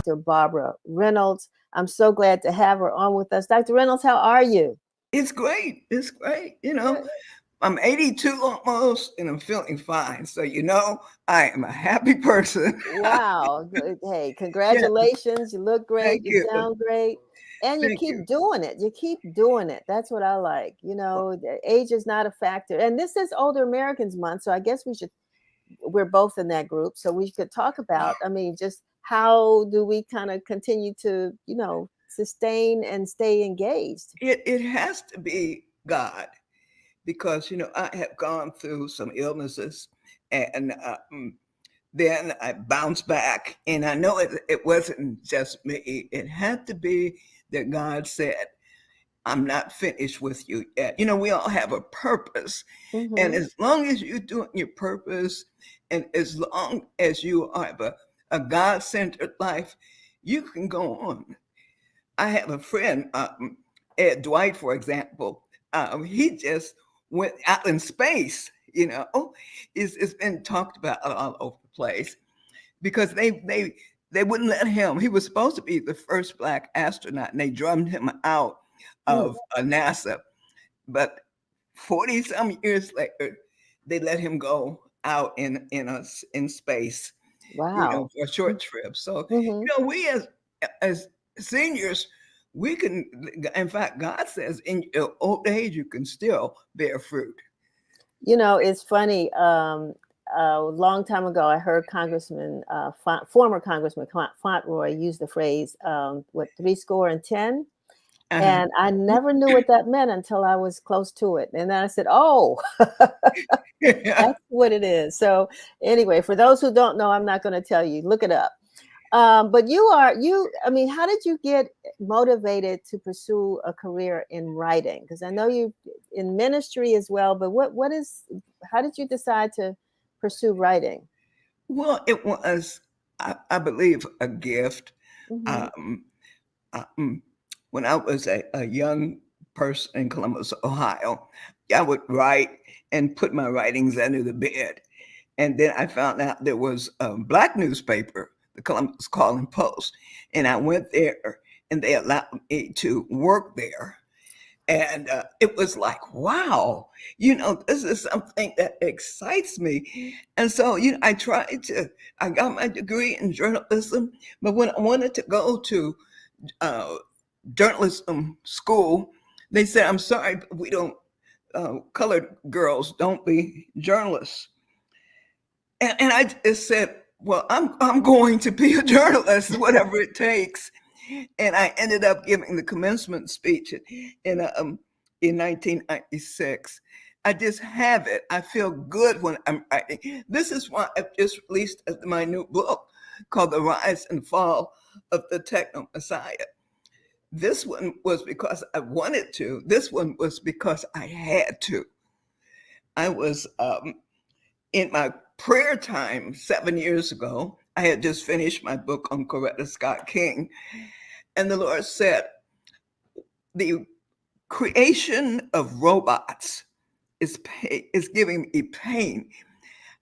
Dr. Barbara Reynolds. I'm so glad to have her on with us. Dr. Reynolds, how are you? It's great. It's great. Good. I'm 82 almost and I'm feeling fine. So, I am a happy person. Wow. Good. Hey, Yeah, congratulations. You look great. thank You you. sound great. And you Thank you. keep doing it. You keep doing it. That's what I like. The age is not a factor. And this is Older Americans Month. So I guess we're both in that group. So we could talk about, I mean, just how do we kind of continue to, sustain and stay engaged? It has to be God because, I have gone through some illnesses and then I bounced back. And I know it wasn't just me, it had to be that God said, I'm not finished with you yet. We all have a purpose. And Hmm. as long as you're doing your purpose, and as long as you have a God centered life, you can go on. I have a friend, Ed Dwight, for example. He just went out in space. It's been talked about all over the place because they wouldn't let him. He was supposed to be the first black astronaut, and they drummed him out of NASA. But 40 some years later, they let him go out in space, Wow. for a short trip. So, Hmm. we as seniors, we can. In fact, God says, in your old age, you can still bear fruit. It's funny. A long time ago, I heard former Congressman Fauntleroy use the phrase, "What 70?" Uh-huh. And I never knew what that meant until I was close to it. And then I said, "Oh, that's what it is." So anyway, for those who don't know, I'm not going to tell you. Look it up. But I mean, how did you get motivated to pursue a career in writing? Because I know you in ministry as well, but how did you decide to pursue writing? Well, it was, I believe, a gift. Hmm. Um, um, when I was a young person in Columbus, Ohio, I would write and put my writings under the bed. And then I found out there was a black newspaper, the Columbus Calling Post. And I went there and they allowed me to work there. And it was like, wow, this is something that excites me. And so, I got my degree in journalism, but when I wanted to go to uh, journalism school, they said, I'm sorry, but we don't, colored girls don't be journalists. And I just said, well, I'm going to be a journalist, whatever it takes. And I ended up giving the commencement speech in 1996. I just have it. I feel good when I'm writing. This is why I've just released my new book called The Rise and Fall of the Techno Messiah. This one was because I wanted to. This one was because I had to. I was in my prayer time 7 years ago. I had just finished my book on Coretta Scott King, and the Lord said, the creation of robots is giving me pain.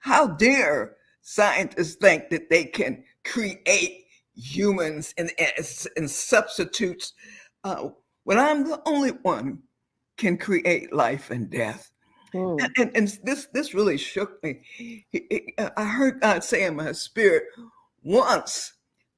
How dare scientists think that they can create humans and substitutes uh, when I'm the only one can create life and death? Hmm. And this really shook me. I heard God say in my spirit, once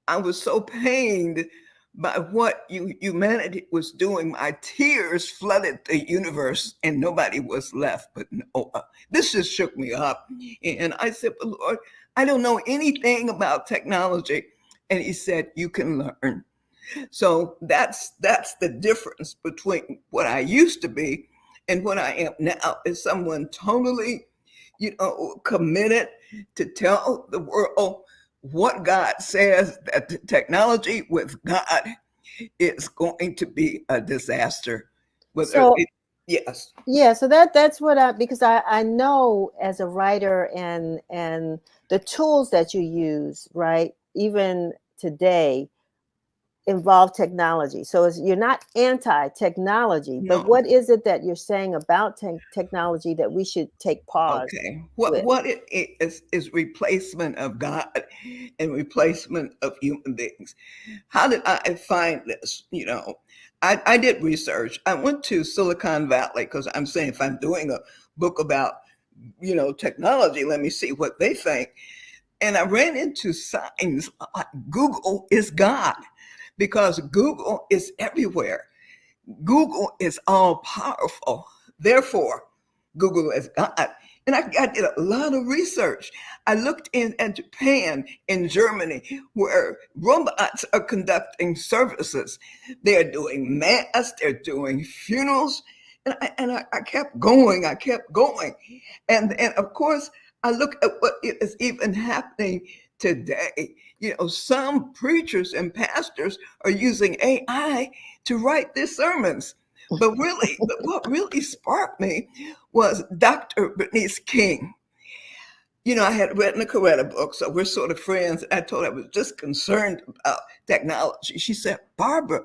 I was so pained by what humanity was doing, my tears flooded the universe and nobody was left but Noah. This just shook me up. And I said, but Lord, I don't know anything about technology. And he said, you can learn. So that's the difference between what I used to be and what I am now, is someone totally, committed to tell the world what God says, that the technology with God is going to be a disaster. Whether So it, yes. yeah, so that's what because I know as a writer and the tools that you use, right? Even today, involve technology. So you're not anti-technology, but No. what is it that you're saying about technology that we should take pause Okay. with? What it is replacement of God and replacement of human beings. How did I find this? I did research. I went to Silicon Valley because I'm saying if I'm doing a book about technology, let me see what they think. And I ran into signs like Google is God because Google is everywhere. Google is all powerful. Therefore, Google is God. And I did a lot of research. I looked in at Japan and Germany, where robots are conducting services. They're doing mass, they're doing funerals. And I kept going, I kept going. And of course, I look at what is even happening today. Some preachers and pastors are using AI to write their sermons. But what really sparked me was Dr. Denise King. I had written a Coretta book, so we're sort of friends. I told her I was just concerned about technology. She said, Barbara,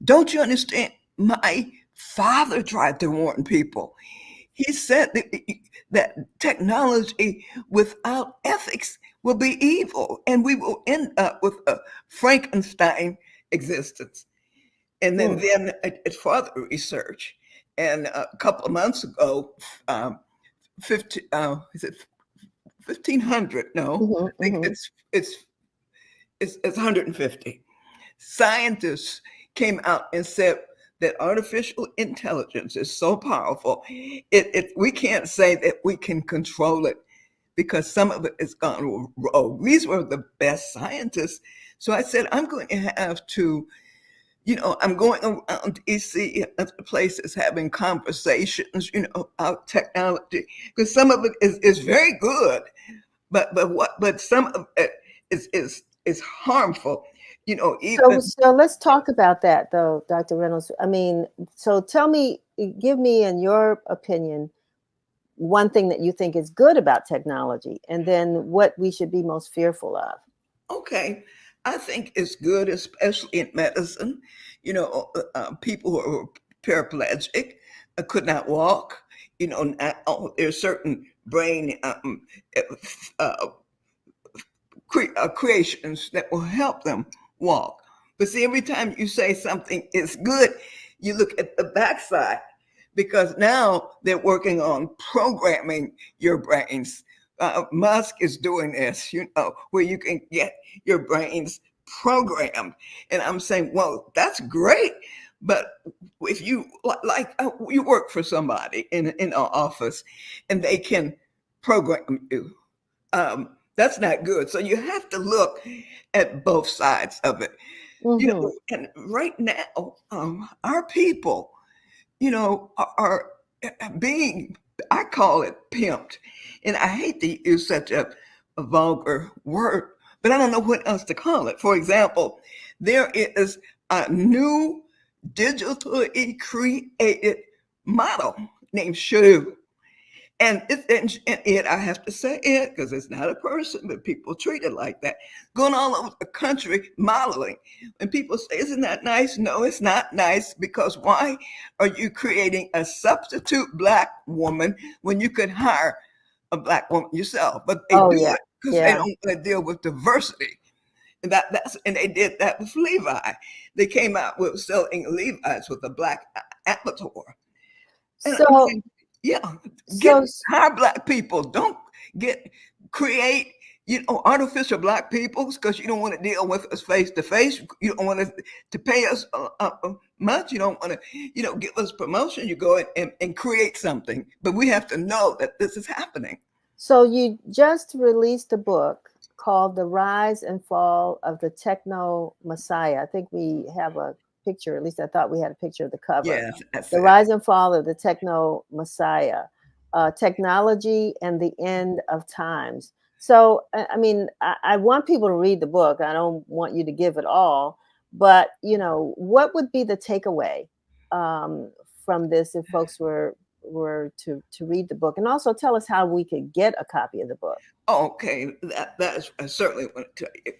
don't you understand? My father tried to warn people. He said that technology without ethics will be evil, and we will end up with a Frankenstein existence. And then, Mm, then at further research, and a couple of months ago, 50, is it 1500? No, mhm, I think mhm. it's 150. Scientists came out and said that artificial intelligence is so powerful, we can't say that we can control it because some of it is gone rogue. These were the best scientists. So I said, I'm going to have to I'm going around DC and places having conversations, about technology, because some of it is very good, but some of it is harmful, So, even. so let's talk about that, though, Dr. Reynolds. I mean, so tell me, give me, in your opinion, one thing that you think is good about technology, and then what we should be most fearful of. Okay, I think it's good, especially in medicine. People who are paraplegic, could not walk. There's certain brain uh, creations that will help them walk. But see, every time you say something is good, you look at the backside because now they're working on programming your brains. Musk is doing this, where you can get your brains programmed. And I'm saying, well, that's great. But if you you work for somebody in an office and they can program you, that's not good. So you have to look at both sides of it. Hmm. And right now, our people, are being, I call it pimped. And I hate to use such a vulgar word, but I don't know what else to call it. For example, there is a new digitally created model named Shrew. And I have to say it because it's not a person, but people treat it like that. Going all over the country modeling. And people say, isn't that nice? No, it's not nice because why are you creating a substitute black woman when you could hire a black woman yourself? But they Oh do yeah, it because they yeah. don't want to deal with diversity. And they did that with Levi. They came out with selling Levi's with a black avatar. And I'm So, saying, yeah, get so hire black people. Don't get create, artificial black peoples because you don't want to deal with us face to face. You don't want to pay us much. You don't want to, give us promotion. You go and create something. But we have to know that this is happening. So you just released a book called The Rise and Fall of the Techno Messiah. I think we have a picture, at least I thought we had a picture of the cover. Yes, that's The it. Rise and Fall of the Techno Messiah, Technology and the End of Times. So, I mean, I want people to read the book. I don't want you to give it all, but, what would be the takeaway um, from this if folks were to read the book, and also tell us how we could get a copy of the book. Okay, that is I certainly want to tell you.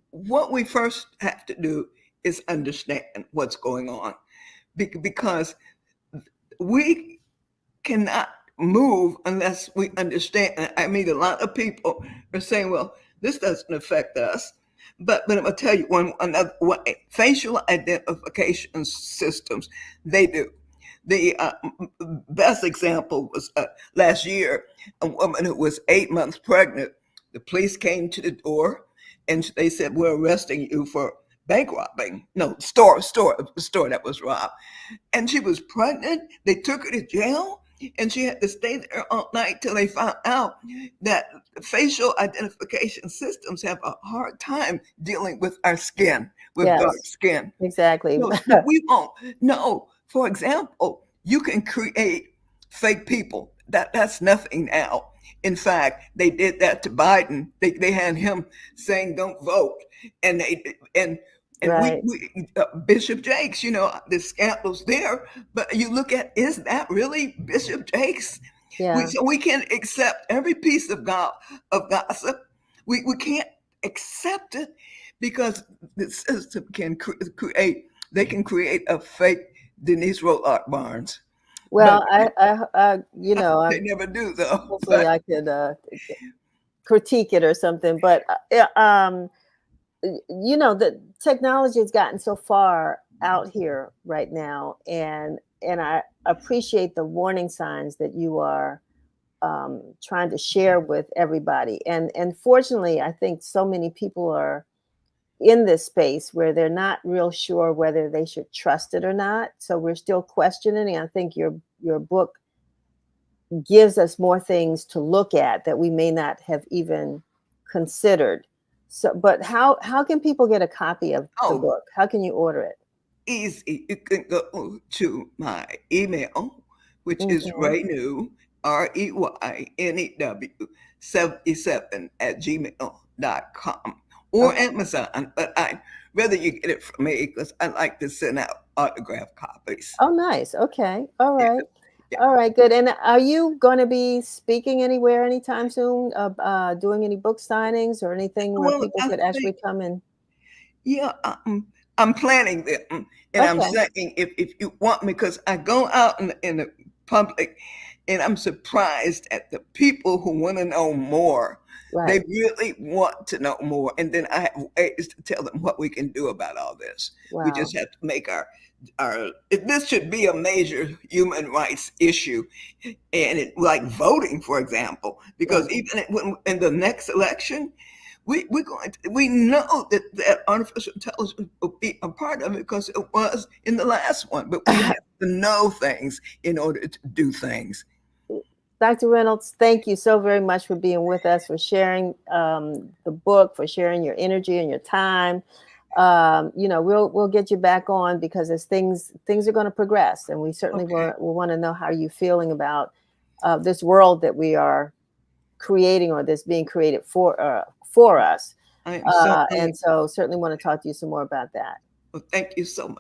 What we first have to do is understand what's going on, because we cannot move unless we understand. I mean, a lot of people are saying, well, this doesn't affect us. But I'm gonna tell you one another way. Facial identification systems, they do. The best example was last year, a woman who was 8 months pregnant. The police came to the door and they said, we're arresting you for bank robbing. No, store that was robbed. And she was pregnant. They took her to jail and she had to stay there all night till they found out that facial identification systems have a hard time dealing with our skin, with dark Yes, skin. exactly. So we won't know. For example, you can create fake people. That's nothing now. In fact, they did that to Biden. They had him saying don't vote, and Right. we Bishop Jakes, the scandals there. But you look at, is that really Bishop Jakes? Yeah. So we can't accept every piece of gossip. We can't accept it because the system can create. They can create a fake Denise Rolark Barnes, but Well, they never do though. hopefully But I could critique it or something. But yeah, the technology has gotten so far out here right now, and I appreciate the warning signs that you are trying to share with everybody. And fortunately, I think so many people are in this space where they're not real sure whether they should trust it or not. So we're still questioning. And I think your book gives us more things to look at that we may not have even considered. So, but how can people get a copy of the oh, book? How can you order it? easy. You can go to my email, which is Okay. Reynew, REYNEW 77 at gmail.com, or Okay. Amazon. But I'd rather you get it from me because I like to send out autographed copies. Oh, nice. Okay. All Yeah, right. yeah. All right. Good. And are you going to be speaking anywhere anytime soon? Doing any book signings or anything where Well, people I could think, actually come and? yeah, I'm planning them, and I'm Okay. saying if you want me, because I go out in the public, and I'm surprised at the people who want to know more. They Right. really want to know more, and then I have ways to tell them what we can do about all this. We Wow. just have to make our. This should be a major human rights issue, and like voting, for example, because Right. even in the next election, we know that artificial intelligence will be a part of it because it was in the last one, but we have to know things in order to do things. Dr. Reynolds, thank you so very much for being with us, for sharing the book, for sharing your energy and your time. We'll get you back on because as things are going to progress, and we certainly Okay. will want to know how you're feeling about this world that we are creating or that's being created for us. I am so honored. And so certainly want to talk to you some more about that. Well, thank you so much.